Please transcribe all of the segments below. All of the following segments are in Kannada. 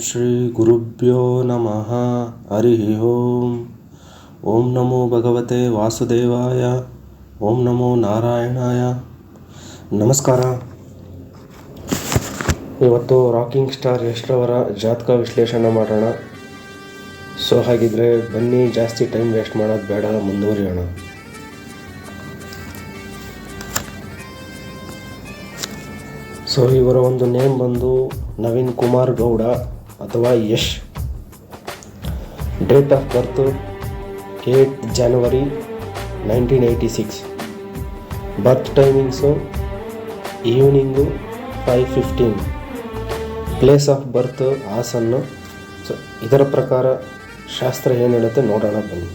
ಶ್ರೀ ಗುರುಭ್ಯೋ ನಮಃ. ಹರಿ ಓಂ ನಮೋ ಭಗವತೆ ವಾಸುದೇವಾಯ. ಓಂ ನಮೋ ನಾರಾಯಣಾಯ. ನಮಸ್ಕಾರ. ಇವತ್ತು ರಾಕಿಂಗ್ ಸ್ಟಾರ್ ಯಶ್ರವರ ಜಾತಕ ವಿಶ್ಲೇಷಣೆ ಮಾಡೋಣ. ಹಾಗಿದ್ರೆ ಬನ್ನಿ, ಜಾಸ್ತಿ ಟೈಮ್ ವೇಸ್ಟ್ ಮಾಡೋದು ಬೇಡ, ಮುಂದುವರಿಯೋಣ. ಇವರ ಒಂದು ನೇಮ್ ಬಂದು ನವೀನ್ ಕುಮಾರ್ ಗೌಡ ಅಥವಾ ಯಶ್. ಡೇಟ್ ಆಫ್ ಬರ್ತ್ 8 ಜನವರಿ 1986. Birth timings evening 5:15. Place of birth Hassan. ಇದರ ಪ್ರಕಾರ ಶಾಸ್ತ್ರ ಏನು ಹೇಳುತ್ತೆ ನೋಡೋಣ ಬನ್ನಿ.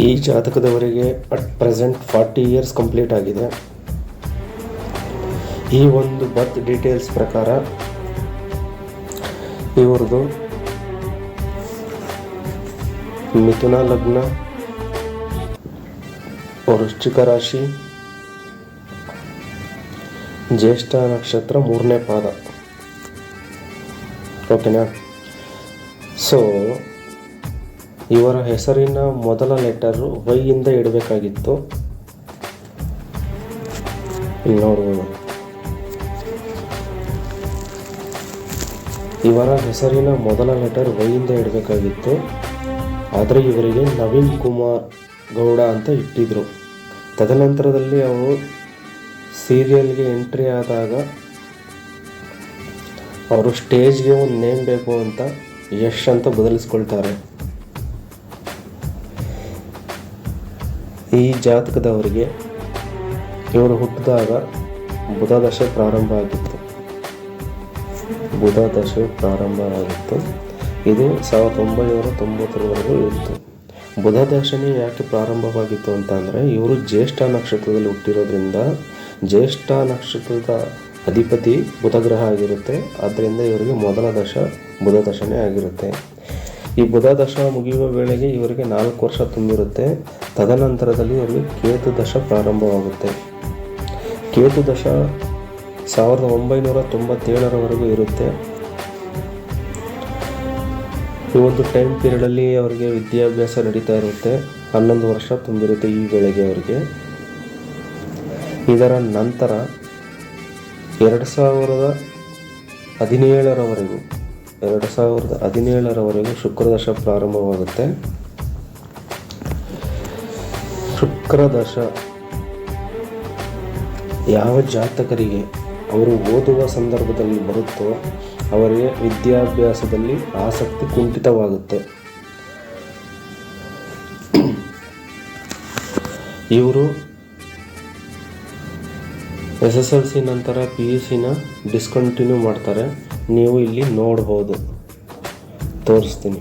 ಈ ಜಾತಕದವರಿಗೆ ಅಟ್ ಪ್ರೆಸೆಂಟ್ 40 ಇಯರ್ಸ್ ಕಂಪ್ಲೀಟ್ ಆಗಿದೆ. ಈ ಒಂದು ಬರ್ತ್ ಡೀಟೇಲ್ಸ್ ಪ್ರಕಾರ ಇವ್ರದ್ದು ಮಿಥುನ ಲಗ್ನ, ವೃಶ್ಚಿಕ ರಾಶಿ, ಜ್ಯೇಷ್ಠ ನಕ್ಷತ್ರ 3ನೇ ಪಾದ. ಓಕೆನಾ? ಇವರ ಹೆಸರಿನ ಮೊದಲ ಲೆಟರು ವೈ ಇಂದ ಇಡಬೇಕಾಗಿತ್ತು. ಇಲ್ಲಿ ನೋಡ್ಬೋದು. ಇವರ ಹೆಸರಿನ ಮೊದಲ ಲೆಟರ್ ವೈ ಇಂದ ಇಡಬೇಕಾಗಿತ್ತು, ಆದರೆ ಇವರಿಗೆ ನವೀನ್ ಕುಮಾರ್ ಗೌಡ ಅಂತ ಇಟ್ಟಿದ್ರು. ತದನಂತರದಲ್ಲಿ ಅವರು ಸೀರಿಯಲ್ಗೆ ಎಂಟ್ರಿ ಆದಾಗ ಅವರು ಸ್ಟೇಜ್ಗೆ ಒಂದು ನೇಮ್ ಬೇಕು ಅಂತ ಯಶ್ ಅಂತ ಬದಲಿಸ್ಕೊಳ್ತಾರೆ. ಈ ಜಾತಕದವರಿಗೆ ಇವರು ಹುಟ್ಟಿದಾಗ ಬುಧ ದಶೆ ಪ್ರಾರಂಭ ಆಗಿತ್ತು. ಇದು 1990ರವರೆಗೂ ಇತ್ತು. ಬುಧ ದಶೆನೇ ಯಾಕೆ ಪ್ರಾರಂಭವಾಗಿತ್ತು ಅಂತ ಅಂದರೆ, ಇವರು ಜ್ಯೇಷ್ಠ ನಕ್ಷತ್ರದಲ್ಲಿ ಹುಟ್ಟಿರೋದ್ರಿಂದ ಜ್ಯೇಷ್ಠ ನಕ್ಷತ್ರದ ಅಧಿಪತಿ ಬುಧ ಗ್ರಹ ಆಗಿರುತ್ತೆ. ಆದ್ದರಿಂದ ಇವರಿಗೆ ಮೊದಲ ದಶ ಬುಧ ದಶನೇ ಆಗಿರುತ್ತೆ. ಈ ಬುಧ ದಶ ಮುಗಿಯುವ ವೇಳೆಗೆ ಇವರಿಗೆ 4 ವರ್ಷ ತುಂಬಿರುತ್ತೆ. ತದನಂತರದಲ್ಲಿ ಇವರಿಗೆ ಕೇತು ದಶ ಪ್ರಾರಂಭವಾಗುತ್ತೆ. ಕೇತು ದಶ 1997ರವರೆಗೂ ಇರುತ್ತೆ. ಈ ಒಂದು ಟೈಮ್ ಪೀರಿಯಡಲ್ಲಿ ಅವರಿಗೆ ವಿದ್ಯಾಭ್ಯಾಸ ನಡೀತಾ ಇರುತ್ತೆ. 11 ವರ್ಷ ತುಂಬಿರುತ್ತೆ ಈ ವೇಳೆಗೆ ಅವರಿಗೆ. ಇದರ ನಂತರ 2017ರವರೆಗೂ ಶುಕ್ರದಶ ಪ್ರಾರಂಭವಾಗುತ್ತೆ. ಶುಕ್ರದಶ ಯಾವ ಜಾತಕರಿಗೆ ಅವರು ಓದುವ ಸಂದರ್ಭದಲ್ಲಿ ಬರುತ್ತೋ ಅವರಿಗೆ ವಿದ್ಯಾಭ್ಯಾಸದಲ್ಲಿ ಆಸಕ್ತಿ ಕುಂಠಿತವಾಗುತ್ತೆ. ಇವರು SSLC ನಂತರ PUCನ ಡಿಸ್ಕಂಟಿನ್ಯೂ ಮಾಡ್ತಾರೆ. ನೀವು ಇಲ್ಲಿ ನೋಡ್ಬೋದು, ತೋರಿಸ್ತೀನಿ.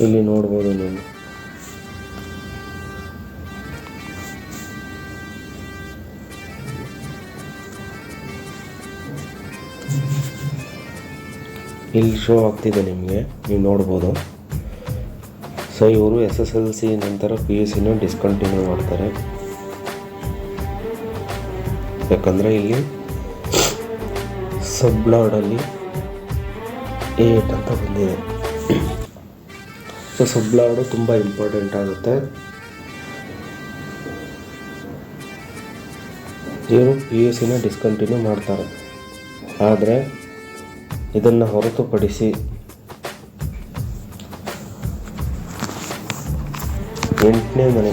ಇಲ್ಲಿ ನೋಡ್ಬೋದು ನೀವು. ಇಲ್ಲಿ ಶೋ ಆಗ್ತಿದೆ ನಿಮಗೆ, ನೀವು ನೋಡ್ಬೋದು. ಇವರು SSLC ನಂತರ PUCನ ಡಿಸ್ಕಂಟಿನ್ಯೂ ಮಾಡ್ತಾರೆ. ಯಾಕಂದರೆ ಇಲ್ಲಿ ಸಬ್ಲಾಡಲ್ಲಿ 8 ಅಂತ ಬಂದಿದೆ. ಸಬ್ಲಾಡು ತುಂಬ ಇಂಪಾರ್ಟೆಂಟ್ ಆಗುತ್ತೆ. ಇವರು PUCನ ಡಿಸ್ಕಂಟಿನ್ಯೂ ಮಾಡ್ತಾರೆ. ಆದರೆ ಇದನ್ನು ಹೊರತುಪಡಿಸಿ 8ನೇ ಮನೆ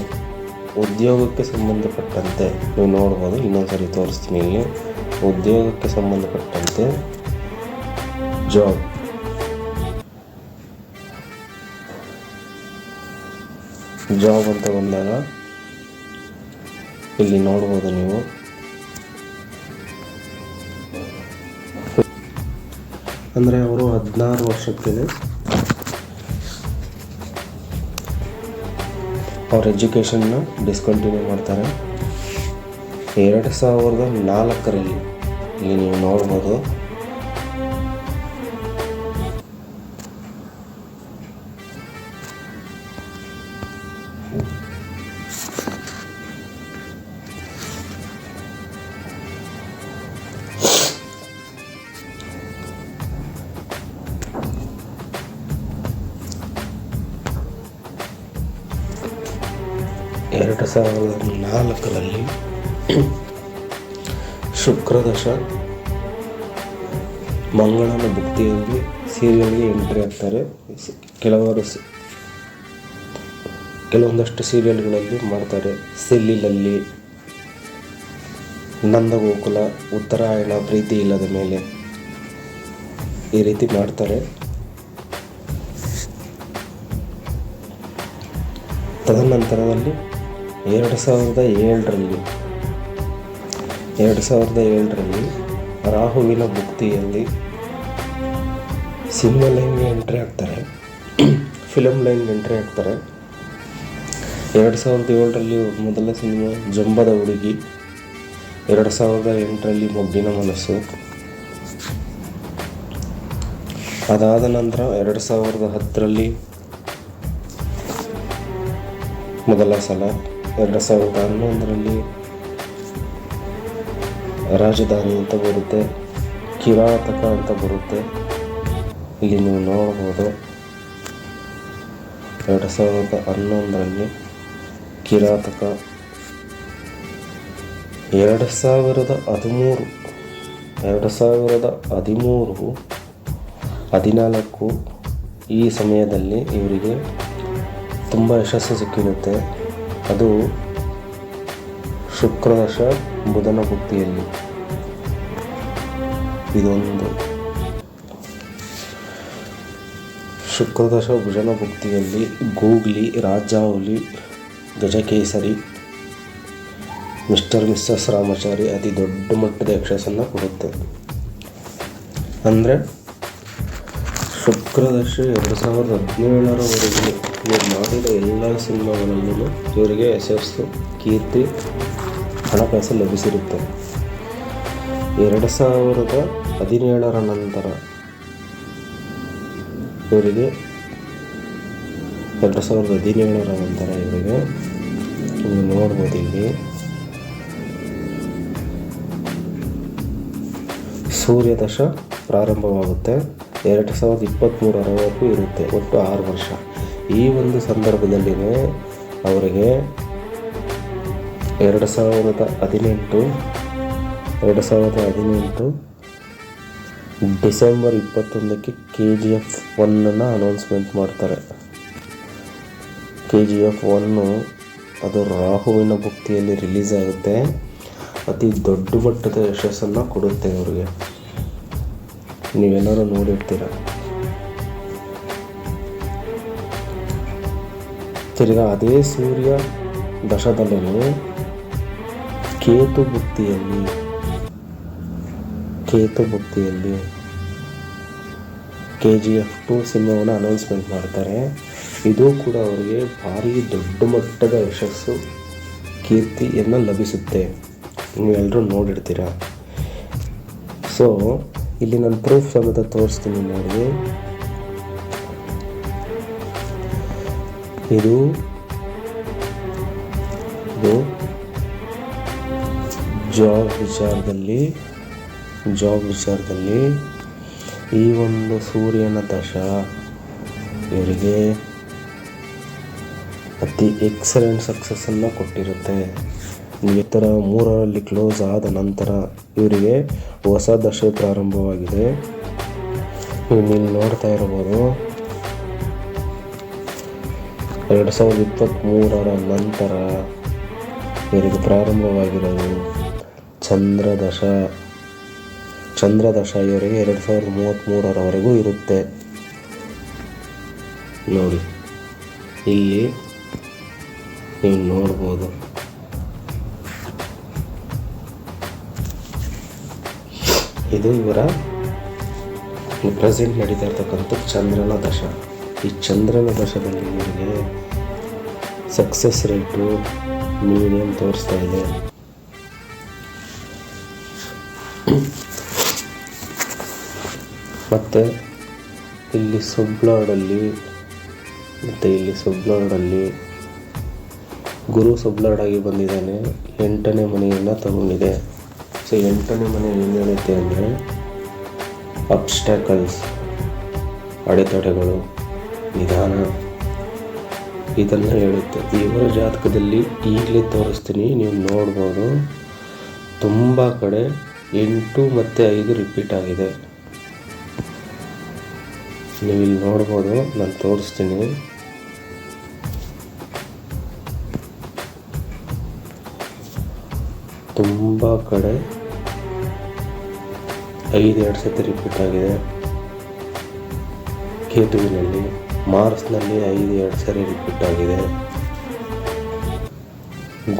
ಉದ್ಯೋಗಕ್ಕೆ ಸಂಬಂಧಪಟ್ಟಂತೆ ನೀವು ನೋಡ್ಬೋದು. ಇನ್ನೊಂದ್ಸರಿ ತೋರಿಸ್ತೀನಿ. ಇಲ್ಲಿ ಉದ್ಯೋಗಕ್ಕೆ ಸಂಬಂಧಪಟ್ಟಂತೆ ಜಾಬ್ ಅಂತ ಬಂದಾಗ ಇಲ್ಲಿ ನೋಡ್ಬೋದು ನೀವು. ಅಂದರೆ ಅವರು 16 ವರ್ಷಕ್ಕೆ ಅವ್ರ ಎಜುಕೇಷನ್ನ ಡಿಸ್ಕಂಟಿನ್ಯೂ ಮಾಡ್ತಾರೆ. 2004ರಲ್ಲಿ ಇಲ್ಲಿ ನೀವು ನೋಡ್ಬೋದು. ಎರಡು 2004ರಲ್ಲಿ ಶುಕ್ರದಶ ಮಂಗಳನ ಭುಕ್ತಿಯಲ್ಲಿ ಸೀರಿಯಲ್ಗೆ ಎಂಟ್ರಿ ಆಗ್ತಾರೆ. ಕೆಲವೊಂದಷ್ಟು ಸೀರಿಯಲ್ಗಳಲ್ಲಿ ಮಾಡ್ತಾರೆ. ಸೆಲ್ಲಿಲಲ್ಲಿ, ನಂದಗೋಕುಲ, ಉತ್ತರಾಯಣ, ಪ್ರೀತಿ ಇಲ್ಲದ ಮೇಲೆ, ಈ ರೀತಿ ಮಾಡ್ತಾರೆ. ತದನಂತರದಲ್ಲಿ 2007ರಲ್ಲಿ ರಾಹುವಿನ ಭುಕ್ತಿಯಲ್ಲಿ ಸಿನಿಮಾ ಲೈನ್ಗೆ ಎಂಟ್ರಿ ಆಗ್ತಾರೆ, ಫಿಲಮ್ ಲೈನ್ಗೆ ಎಂಟ್ರಿ ಆಗ್ತಾರೆ. 2007ರಲ್ಲಿ ಮೊದಲ ಸಿನಿಮಾ ಜಂಬದ ಹುಡುಗಿ, 2008ರಲ್ಲಿ ಮೊಗ್ಗಿನ ಮನಸ್ಸು. ಅದಾದ ನಂತರ 2010ರಲ್ಲಿ ಮೊದಲ ಸಲ, 2011ರಲ್ಲಿ ರಾಜಧಾನಿ ಅಂತ ಬರುತ್ತೆ, ಕಿರಾತಕ ಅಂತ ಬರುತ್ತೆ. ಇಲ್ಲಿ ನೀವು ನೋಡ್ಬೋದು 2011ರಲ್ಲಿ ಕಿರಾತಕ. 2013-14 ಈ ಸಮಯದಲ್ಲಿ ಇವರಿಗೆ ತುಂಬ ಯಶಸ್ಸು ಸಿಕ್ಕಿರುತ್ತೆ. ಅದು ಶುಕ್ರದಶ ಬುಧನ ಭುಕ್ತಿಯಲ್ಲಿ. ಇದೊಂದು ಶುಕ್ರದಶ ಭುಜನ ಭುಕ್ತಿಯಲ್ಲಿ ಗೂಗ್ಲಿ, ರಾಜಾಹುಲಿ, ಗಜಕೇಸರಿ, ಮಿಸ್ಸಸ್ ರಾಮಾಚಾರಿ ಅತಿ ದೊಡ್ಡ ಮಟ್ಟದ ಯಶಸ್ಸನ್ನು ಕೊಡುತ್ತೆ. ಅಂದರೆ ಶುಕ್ರದಶ 2017ರವರೆಗೆ ಇವರು ಮಾಡಿದ ಎಲ್ಲ ಸಿನಿಮಾಗಳಲ್ಲೂ ಇವರಿಗೆ ಯಶಸ್ಸು, ಕೀರ್ತಿ, ಹಣಕಾಸು ಲಭಿಸಿರುತ್ತೆ. 2017ರ ನಂತರ ಇವರಿಗೆ ನೀವು ನೋಡ್ಬೋದು ಇಲ್ಲಿ ಸೂರ್ಯದಶ ಪ್ರಾರಂಭವಾಗುತ್ತೆ. 2023ರವರೆಗೂ ಇರುತ್ತೆ, ಒಟ್ಟು 6 ವರ್ಷ. ಈ ಒಂದು ಸಂದರ್ಭದಲ್ಲಿನೇ ಅವರಿಗೆ 2018 ಡಿಸೆಂಬರ್ 21ಕ್ಕೆ KGF 1 ಅನೌನ್ಸ್ಮೆಂಟ್ ಮಾಡ್ತಾರೆ. KGF 1 ಅದು ರಾಹುವಿನ ಭುಕ್ತಿಯಲ್ಲಿ ರಿಲೀಸ್ ಆಗುತ್ತೆ. ಅತಿ ದೊಡ್ಡ ಮಟ್ಟದ ಯಶಸ್ಸನ್ನು ಕೊಡುತ್ತೆ ಅವರಿಗೆ. ನೀವೆಲ್ಲರೂ ನೋಡಿರ್ತೀರ. ತಿರ್ಗಾ ಅದೇ ಸೂರ್ಯ ದಶದಲ್ಲೇ ಕೇತು ಭುಕ್ತಿಯಲ್ಲಿ KGF 2 ಸಿನಿಮಾವನ್ನು ಅನೌನ್ಸ್ಮೆಂಟ್ ಮಾಡ್ತಾರೆ. ಇದು ಕೂಡ ಅವರಿಗೆ ಭಾರಿ ದೊಡ್ಡ ಮಟ್ಟದ ಯಶಸ್ಸು, ಕೀರ್ತಿಯನ್ನು ಲಭಿಸುತ್ತೆ. ನೀವೆಲ್ಲರೂ ನೋಡಿರ್ತೀರ. ಸೊ ಇಲ್ಲಿ ನಾನು ಪ್ರೂಫ್ ಸಮೇತ ತೋರಿಸ್ತೀನಿ ನೋಡಿ. ಇದು ಜಾಬ್ ವಿಚಾರದಲ್ಲಿ ಈ ಒಂದು ಸೂರ್ಯನ ದಶ ಇವರಿಗೆ ಅತಿ ಎಕ್ಸಲೆಂಟ್ ಸಕ್ಸಸ್ಸನ್ನು ಕೊಟ್ಟಿರುತ್ತೆ. ಈ ಥರ 3ರಲ್ಲಿ ಕ್ಲೋಸ್ ಆದ ನಂತರ ಇವರಿಗೆ ಹೊಸ ದಶೆ ಪ್ರಾರಂಭವಾಗಿದೆ. ನೀವು ನೋಡ್ತಾ ಇರ್ಬೋದು 2023ರ ನಂತರ ಇವರಿಗೆ ಪ್ರಾರಂಭವಾಗಿರೋದು ಚಂದ್ರದಶ ಇವರಿಗೆ 2033ರವರೆಗೂ ಇರುತ್ತೆ. ನೋಡಿ ಇಲ್ಲಿ ನೀವು ನೋಡ್ಬೋದು. ಇದು ಇವರ ಪ್ರೆಸೆಂಟ್ ನಡೀತಾ ಇರ್ತಕ್ಕಂಥ ಚಂದ್ರನ ದಶ. ಈ ಚಂದ್ರನ ದಶದಲ್ಲಿ ಇವರಿಗೆ ಸಕ್ಸಸ್ ರೇಟು ಮೀಡಿಯಂ ತೋರಿಸ್ತಾ ಇದೆ. ಮತ್ತು ಇಲ್ಲಿ ಸುಬ್ಲಾಡಲ್ಲಿ ಗುರು ಸುಬ್ಲಾಡಾಗಿ ಬಂದಿದ್ದಾನೆ. 8ನೇ ಮನೆಯನ್ನು ತಗೊಂಡಿದೆ. ಸೊ 8ನೇ ಮನೆ ಏನು ಹೇಳುತ್ತೆ ಅಂದರೆ ಅಬ್ಸ್ಟ್ಯಾಕಲ್ಸ್, ಅಡೆತಡೆಗಳು, ನಿಧಾನ, ಇದನ್ನು ಹೇಳುತ್ತೆ. ಇವರ ಜಾತಕದಲ್ಲಿ ಈಗಲೇ ತೋರಿಸ್ತೀನಿ, ನೀವು ನೋಡ್ಬೋದು. ತುಂಬ ಕಡೆ 8 ಮತ್ತು 5 ರಿಪೀಟ್ ಆಗಿದೆ. ನೀವು ಇಲ್ಲಿ ನೋಡ್ಬೋದು, ನಾನು ತೋರಿಸ್ತೀನಿ. ತುಂಬ ಕಡೆ 5 2 ಸತಿ ರಿಪೀಟ್ ಆಗಿದೆ. ಕೇತುವಿನಲ್ಲಿ, ಮಾರ್ಸ್ನಲ್ಲಿ 5 2 ಸರಿ ರಿಪೀಟ್ ಆಗಿದೆ.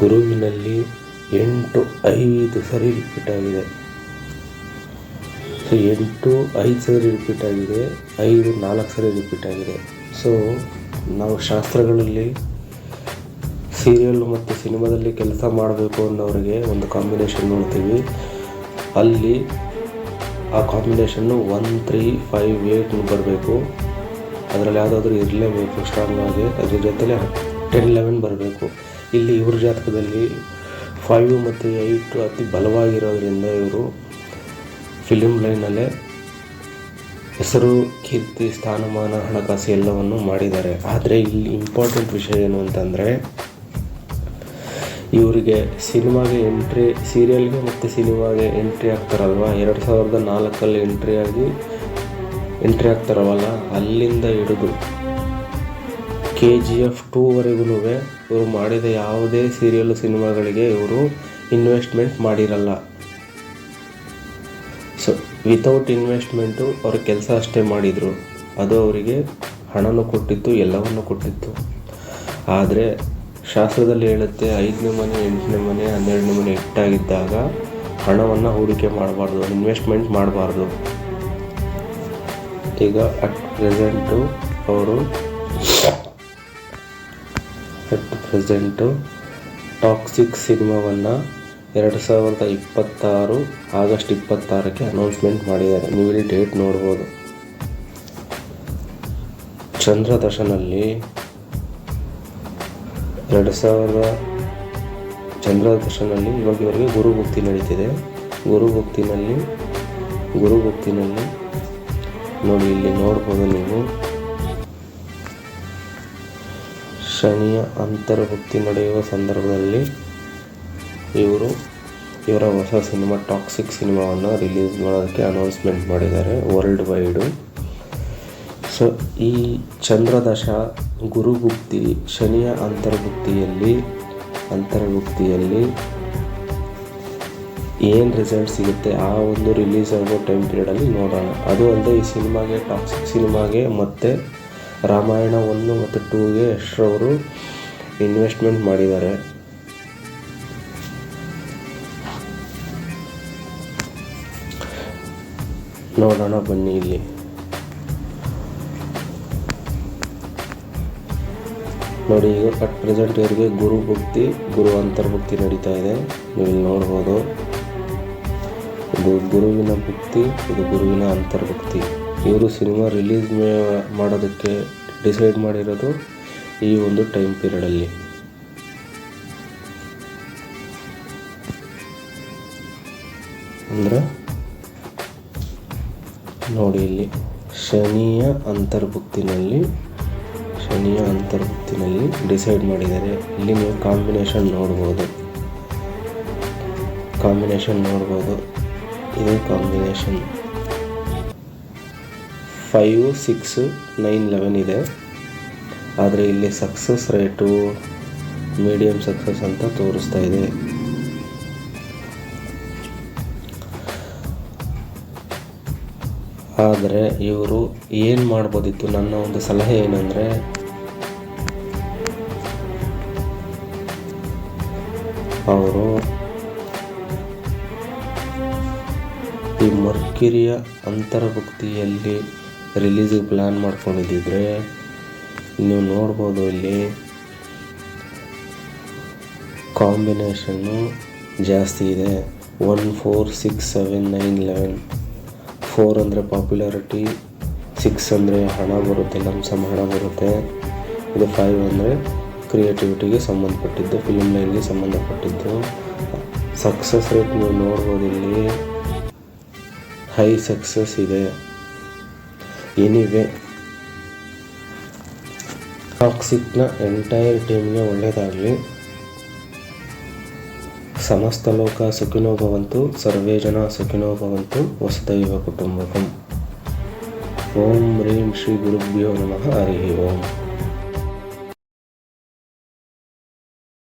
ಗುರುವಿನಲ್ಲಿ 8 5 ಸರಿ ರಿಪೀಟ್ ಆಗಿದೆ. ಸೊ 8 5 ಸರಿ ರಿಪೀಟ್ ಆಗಿದೆ, 5 4 ಸರಿ ರಿಪೀಟ್ ಆಗಿದೆ. ಸೊ ನಾವು ಶಾಸ್ತ್ರಗಳಲ್ಲಿ ಸೀರಿಯಲ್ಲು ಮತ್ತು ಸಿನಿಮಾದಲ್ಲಿ ಕೆಲಸ ಮಾಡಬೇಕು ಅನ್ನೋರಿಗೆ ಒಂದು ಕಾಂಬಿನೇಷನ್ ನೋಡ್ತೀವಿ. ಅಲ್ಲಿ ಆ ಕಾಂಬಿನೇಷನ್ನು 1 3 5 8 ಬರಬೇಕು. ಅದರಲ್ಲಿ ಯಾವುದಾದ್ರೂ ಇರಲೇಬೇಕು ಸ್ಟ್ರಾಂಗ್ ಆಗಿ. ಅದ್ರ ಜೊತೆಲೆ 10 11 ಬರಬೇಕು. ಇಲ್ಲಿ ಇವ್ರ ಜಾತಕದಲ್ಲಿ 5 ಮತ್ತು 8 ಅತಿ ಬಲವಾಗಿರೋದ್ರಿಂದ ಇವರು ಫಿಲಿಮ್ ಲೈನಲ್ಲೇ ಹೆಸರು, ಕೀರ್ತಿ, ಸ್ಥಾನಮಾನ, ಹಣಕಾಸು ಎಲ್ಲವನ್ನು ಮಾಡಿದ್ದಾರೆ. ಆದರೆ ಇಲ್ಲಿ ಇಂಪಾರ್ಟೆಂಟ್ ವಿಷಯ ಏನು ಅಂತಂದರೆ, ಇವರಿಗೆ ಸಿನಿಮಾಗೆ ಎಂಟ್ರಿ, ಸೀರಿಯಲ್ಗೆ ಮತ್ತು ಸಿನಿಮಾಗೆ ಎಂಟ್ರಿ ಆಗ್ತಾರಲ್ವ, 2004 ಎಂಟ್ರಿ ಆಗ್ತಾರವಲ್ಲ, ಅಲ್ಲಿಂದ ಹಿಡಿದು KGF 2ವರೆಗೂ ಇವರು ಮಾಡಿದ ಯಾವುದೇ ಸೀರಿಯಲ್ಲು ಸಿನಿಮಾಗಳಿಗೆ ಇವರು ಇನ್ವೆಸ್ಟ್ಮೆಂಟ್ ಮಾಡಿರಲ್ಲ. ಸೊ ವಿತೌಟ್ ಇನ್ವೆಸ್ಟ್ಮೆಂಟು ಅವ್ರ ಕೆಲಸ ಅಷ್ಟೇ ಮಾಡಿದರು. ಅದು ಅವರಿಗೆ ಹಣನೂ ಕೊಟ್ಟಿತ್ತು, ಎಲ್ಲವನ್ನು ಕೊಟ್ಟಿತ್ತು. ಆದರೆ ಶಾಸ್ತ್ರದಲ್ಲಿ ಹೇಳುತ್ತೆ 5ನೇ ಮನೆ 8ನೇ ಮನೆ 12ನೇ ಮನೆ ಇಟ್ಟಾಗಿದ್ದಾಗ ಹಣವನ್ನು ಹೂಡಿಕೆ ಮಾಡಬಾರ್ದು, ಇನ್ವೆಸ್ಟ್ಮೆಂಟ್ ಮಾಡಬಾರ್ದು. ಈಗ ಅಟ್ ಪ್ರೆಸೆಂಟು ಟಾಕ್ಸಿಕ್ ಸಿನಿಮಾವನ್ನು 2026 ಆಗಸ್ಟ್ 26ಕ್ಕೆ ಅನೌನ್ಸ್ಮೆಂಟ್ ಮಾಡಿದ್ದಾರೆ. ನೀವು ಇಲ್ಲಿ ಡೇಟ್ ನೋಡ್ಬೋದು. ಚಂದ್ರದಶನಲ್ಲಿ ಇವಾಗ ಇವರಿಗೆ ಗುರುಭುಕ್ತಿ ನಡೀತಿದೆ. ಗುರುಭುಕ್ತಿನಲ್ಲಿ ನೋಡಿ, ಇಲ್ಲಿ ನೋಡ್ಬೋದು ನೀವು, ಶನಿಯ ಅಂತರ್ಭುಕ್ತಿ ನಡೆಯುವ ಸಂದರ್ಭದಲ್ಲಿ ಇವರ ಹೊಸ ಸಿನಿಮಾ ಟಾಕ್ಸಿಕ್ ಸಿನಿಮಾವನ್ನು ರಿಲೀಸ್ ಮಾಡೋದಕ್ಕೆ ಅನೌನ್ಸ್ಮೆಂಟ್ ಮಾಡಿದ್ದಾರೆ ವರ್ಲ್ಡ್ ವೈಡು. ಸೊ ಈ ಚಂದ್ರದಶ, ಗುರುಭುಕ್ತಿ, ಶನಿಯ ಅಂತರ್ಭುಕ್ತಿಯಲ್ಲಿ ಏನು ರಿಸಲ್ಟ್ ಸಿಗುತ್ತೆ ಆ ಒಂದು ರಿಲೀಸ್ ಆಗೋ ಟೈಮ್ ಪೀರಿಯಡಲ್ಲಿ ನೋಡೋಣ. ಅದು ಅಲ್ಲದೆ ಈ ಸಿನಿಮಾಗೆ, ಟಾಕ್ಸಿಕ್ ಸಿನಿಮಾಗೆ ಮತ್ತು ರಾಮಾಯಣ 1 ಮತ್ತು 2ಗೆ ಎಷ್ಟರವರು ಇನ್ವೆಸ್ಟ್ಮೆಂಟ್ ಮಾಡಿದ್ದಾರೆ. ನೋಡೋಣ ಬನ್ನಿ. ಇಲ್ಲಿ ನೋಡಿ, ಈಗ ಅಟ್ ಪ್ರೆಸೆಂಟ್ ಇವರಿಗೆ ಗುರು ಅಂತರ್ಭುಕ್ತಿ ನಡೀತಾ ಇದೆ. ನೀವು ಇಲ್ಲಿ ನೋಡ್ಬೋದು, ಇದು ಗುರುವಿನ ಭುಕ್ತಿ, ಇದು ಗುರುವಿನ ಅಂತರ್ಭುಕ್ತಿ. ಇವರು ಸಿನಿಮಾ ರಿಲೀಸ್ ಮಾಡೋದಕ್ಕೆ ಡಿಸೈಡ್ ಮಾಡಿರೋದು ಈ ಒಂದು ಟೈಮ್ ಪೀರಿಯಡಲ್ಲಿ. ಅಂದರೆ ನೋಡಿ, ಇಲ್ಲಿ ಶನಿಯ ಅಂತರ್ಭುಕ್ತಿನಲ್ಲಿ ಡಿಸೈಡ್ ಮಾಡಿದ್ದಾರೆ. ಇಲ್ಲಿ ನೀವು ಕಾಂಬಿನೇಷನ್ ನೋಡ್ಬೋದು. ಇದೇ ಕಾಂಬಿನೇಷನ್ 5 6 9 11 ಇದೆ. ಆದರೆ ಇಲ್ಲಿ ಸಕ್ಸಸ್ ರೇಟು ಮೀಡಿಯಮ್ ಸಕ್ಸಸ್ ಅಂತ ತೋರಿಸ್ತಾ ಇದೆ. ಆದರೆ ಇವರು ಏನು ಮಾಡ್ಬೋದಿತ್ತು, ನನ್ನ ಒಂದು ಸಲಹೆ ಏನಂದರೆ, ಅವರು ಈ ಮರ್ಕ್ಯುರಿಯ ಅಂತರ್ಭುಕ್ತಿಯಲ್ಲಿ ರಿಲೀಸಿಗೆ ಪ್ಲ್ಯಾನ್ ಮಾಡ್ಕೊಂಡಿದ್ದಿದ್ರೆ ನೀವು ನೋಡ್ಬೋದು, ಇಲ್ಲಿ ಕಾಂಬಿನೇಷನ್ನು ಜಾಸ್ತಿ ಇದೆ. 1 4 6 7 9 11. 4 ಅಂದರೆ ಪಾಪ್ಯುಲಾರಿಟಿ, 6 ಅಂದರೆ ಹಣ ಬರುತ್ತೆ, ಲಂಸಮ್ ಹಣ ಬರುತ್ತೆ. ಇದು 5 ಅಂದರೆ ಕ್ರಿಯೇಟಿವಿಟಿಗೆ ಸಂಬಂಧಪಟ್ಟಿದ್ದು, ಫಿಲ್ಮ್ ಲೈನ್ಗೆ ಸಂಬಂಧಪಟ್ಟಿದ್ದು. ಸಕ್ಸಸ್ ರೇಟ್ ನೀವು ನೋಡ್ಬೋದು, ಇಲ್ಲಿ ಹೈ ಸಕ್ಸಸ್ ಇದೆ. ಎನಿವೆ ಟಾಕ್ಸಿಕ್ನ ಎಂಟೈರ್ ಟೀಮ್ಗೆ ಒಳ್ಳೆಯದಾಗಲಿ. ಸಮಸ್ತ ಲೋಕ ಸುಖಿನೋ ಭವಂತು, ಸರ್ವೇ ಜನ ಸುಖಿನೋ ಭವಂತು, ವಸುದೈವ ಕುಟುಂಬಕಂ. ಓಂ ಹ್ರೀಂ ಶ್ರೀ ಗುರುಭ್ಯೋ ನಮಃ. ಹರಿ ಓಂ.